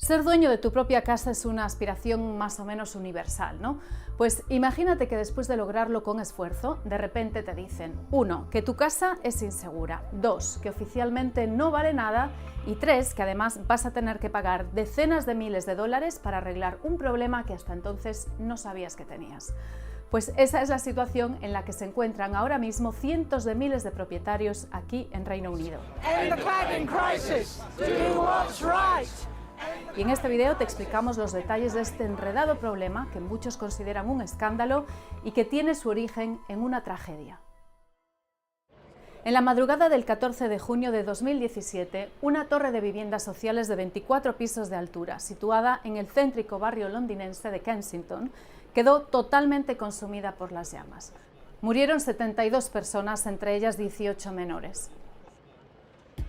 Ser dueño de tu propia casa es una aspiración más o menos universal, ¿no? Pues imagínate que después de lograrlo con esfuerzo, de repente te dicen 1. Que tu casa es insegura, 2. Que oficialmente no vale nada y 3. Que además vas a tener que pagar decenas de miles de dólares para arreglar un problema que hasta entonces no sabías que tenías. Pues esa es la situación en la que se encuentran ahora mismo cientos de miles de propietarios aquí en Reino Unido. Y en este video te explicamos los detalles de este enredado problema que muchos consideran un escándalo y que tiene su origen en una tragedia. En la madrugada del 14 de junio de 2017, una torre de viviendas sociales de 24 pisos de altura, situada en el céntrico barrio londinense de Kensington, quedó totalmente consumida por las llamas. Murieron 72 personas, entre ellas 18 menores.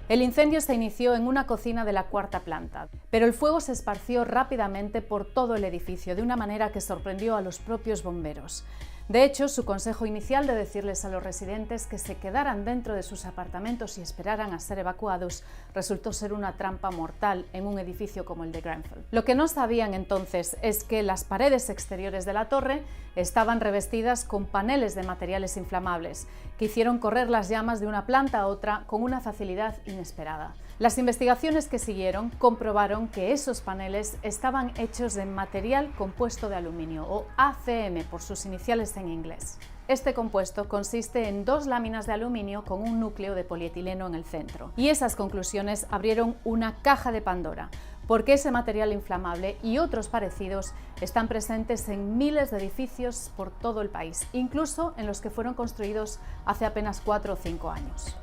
El incendio se inició en una cocina de la cuarta planta, pero el fuego se esparció rápidamente por todo el edificio, de una manera que sorprendió a los propios bomberos. De hecho, su consejo inicial de decirles a los residentes que se quedaran dentro de sus apartamentos y esperaran a ser evacuados resultó ser una trampa mortal en un edificio como el de Grenfell. Lo que no sabían entonces es que las paredes exteriores de la torre estaban revestidas con paneles de materiales inflamables que hicieron correr las llamas de una planta a otra con una facilidad inesperada. Las investigaciones que siguieron comprobaron que esos paneles estaban hechos de material compuesto de aluminio, o ACM por sus iniciales en inglés. Este compuesto consiste en 2 láminas de aluminio con un núcleo de polietileno en el centro. Y esas conclusiones abrieron una caja de Pandora, porque ese material inflamable y otros parecidos están presentes en miles de edificios por todo el país, incluso en los que fueron construidos hace apenas 4 o 5 años.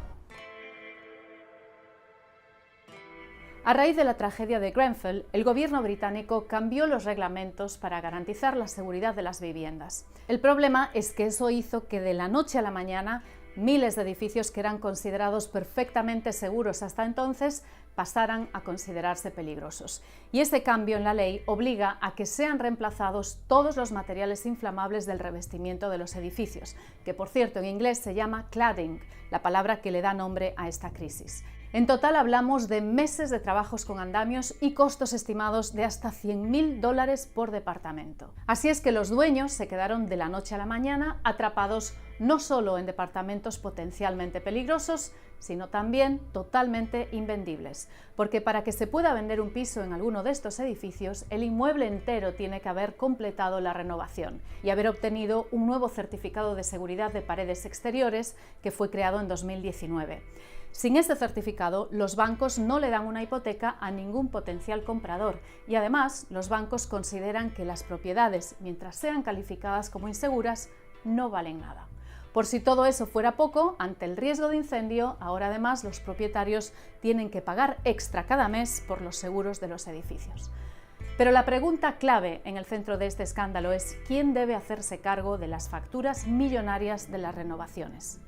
A raíz de la tragedia de Grenfell, el gobierno británico cambió los reglamentos para garantizar la seguridad de las viviendas. El problema es que eso hizo que de la noche a la mañana miles de edificios que eran considerados perfectamente seguros hasta entonces pasaran a considerarse peligrosos. Y ese cambio en la ley obliga a que sean reemplazados todos los materiales inflamables del revestimiento de los edificios, que por cierto en inglés se llama cladding, la palabra que le da nombre a esta crisis. En total hablamos de meses de trabajos con andamios y costos estimados de hasta $100.000 por departamento. Así es que los dueños se quedaron de la noche a la mañana atrapados no solo en departamentos potencialmente peligrosos, sino también totalmente invendibles. Porque para que se pueda vender un piso en alguno de estos edificios, el inmueble entero tiene que haber completado la renovación y haber obtenido un nuevo certificado de seguridad de paredes exteriores que fue creado en 2019. Sin ese certificado, los bancos no le dan una hipoteca a ningún potencial comprador y además los bancos consideran que las propiedades, mientras sean calificadas como inseguras, no valen nada. Por si todo eso fuera poco, ante el riesgo de incendio, ahora además los propietarios tienen que pagar extra cada mes por los seguros de los edificios. Pero la pregunta clave en el centro de este escándalo es ¿quién debe hacerse cargo de las facturas millonarias de las renovaciones?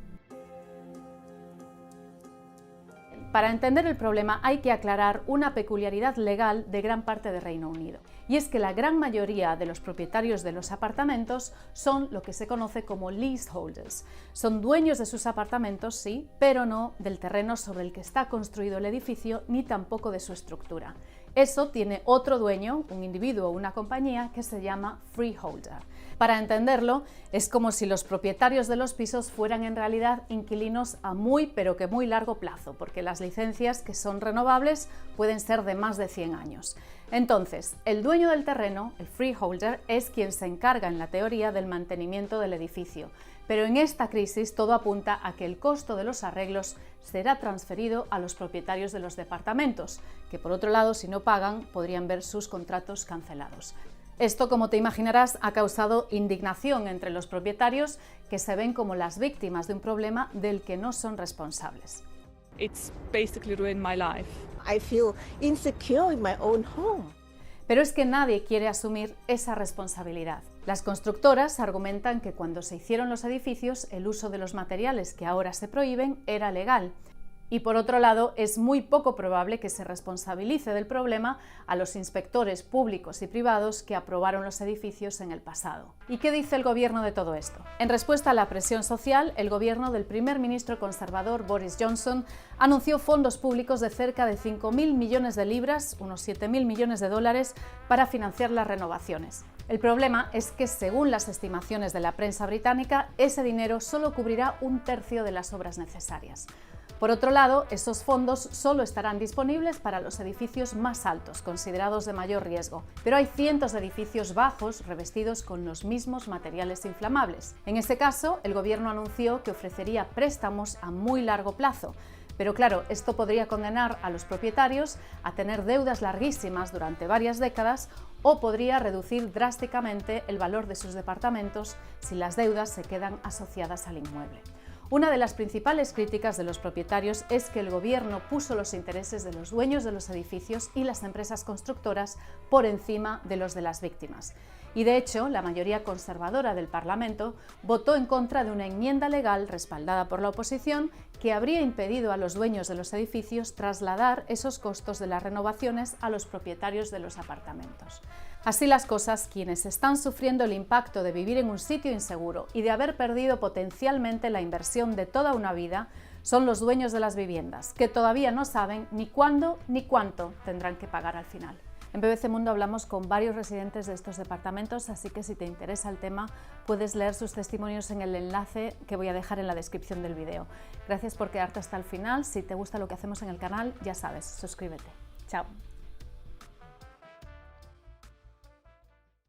Para entender el problema hay que aclarar una peculiaridad legal de gran parte de Reino Unido, y es que la gran mayoría de los propietarios de los apartamentos son lo que se conoce como leaseholders. Son dueños de sus apartamentos, sí, pero no del terreno sobre el que está construido el edificio ni tampoco de su estructura. Eso tiene otro dueño, un individuo o una compañía que se llama freeholder. Para entenderlo, es como si los propietarios de los pisos fueran en realidad inquilinos a muy pero que muy largo plazo, porque las licencias que son renovables pueden ser de más de 100 años. Entonces, el dueño del terreno, el freeholder, es quien se encarga en la teoría del mantenimiento del edificio. Pero en esta crisis todo apunta a que el costo de los arreglos será transferido a los propietarios de los departamentos, que por otro lado, si no pagan, podrían ver sus contratos cancelados. Esto, como te imaginarás, ha causado indignación entre los propietarios que se ven como las víctimas de un problema del que no son responsables. It's basically ruined my life. I feel insecure in my own home. Pero es que nadie quiere asumir esa responsabilidad. Las constructoras argumentan que cuando se hicieron los edificios, el uso de los materiales que ahora se prohíben era legal. Y por otro lado, es muy poco probable que se responsabilice del problema a los inspectores públicos y privados que aprobaron los edificios en el pasado. ¿Y qué dice el gobierno de todo esto? En respuesta a la presión social, el gobierno del primer ministro conservador Boris Johnson anunció fondos públicos de cerca de 5.000 millones de libras, unos 7.000 millones de dólares, para financiar las renovaciones. El problema es que, según las estimaciones de la prensa británica, ese dinero solo cubrirá un tercio de las obras necesarias. Por otro lado, esos fondos solo estarán disponibles para los edificios más altos, considerados de mayor riesgo, pero hay cientos de edificios bajos revestidos con los mismos materiales inflamables. En ese caso, el gobierno anunció que ofrecería préstamos a muy largo plazo, pero claro, esto podría condenar a los propietarios a tener deudas larguísimas durante varias décadas o podría reducir drásticamente el valor de sus departamentos si las deudas se quedan asociadas al inmueble. Una de las principales críticas de los propietarios es que el gobierno puso los intereses de los dueños de los edificios y las empresas constructoras por encima de los de las víctimas. Y de hecho, la mayoría conservadora del Parlamento votó en contra de una enmienda legal respaldada por la oposición que habría impedido a los dueños de los edificios trasladar esos costos de las renovaciones a los propietarios de los apartamentos. Así las cosas, quienes están sufriendo el impacto de vivir en un sitio inseguro y de haber perdido potencialmente la inversión de toda una vida son los dueños de las viviendas, que todavía no saben ni cuándo ni cuánto tendrán que pagar al final. En BBC Mundo hablamos con varios residentes de estos departamentos, así que si te interesa el tema puedes leer sus testimonios en el enlace que voy a dejar en la descripción del vídeo. Gracias por quedarte hasta el final. Si te gusta lo que hacemos en el canal, ya sabes, suscríbete. Chao.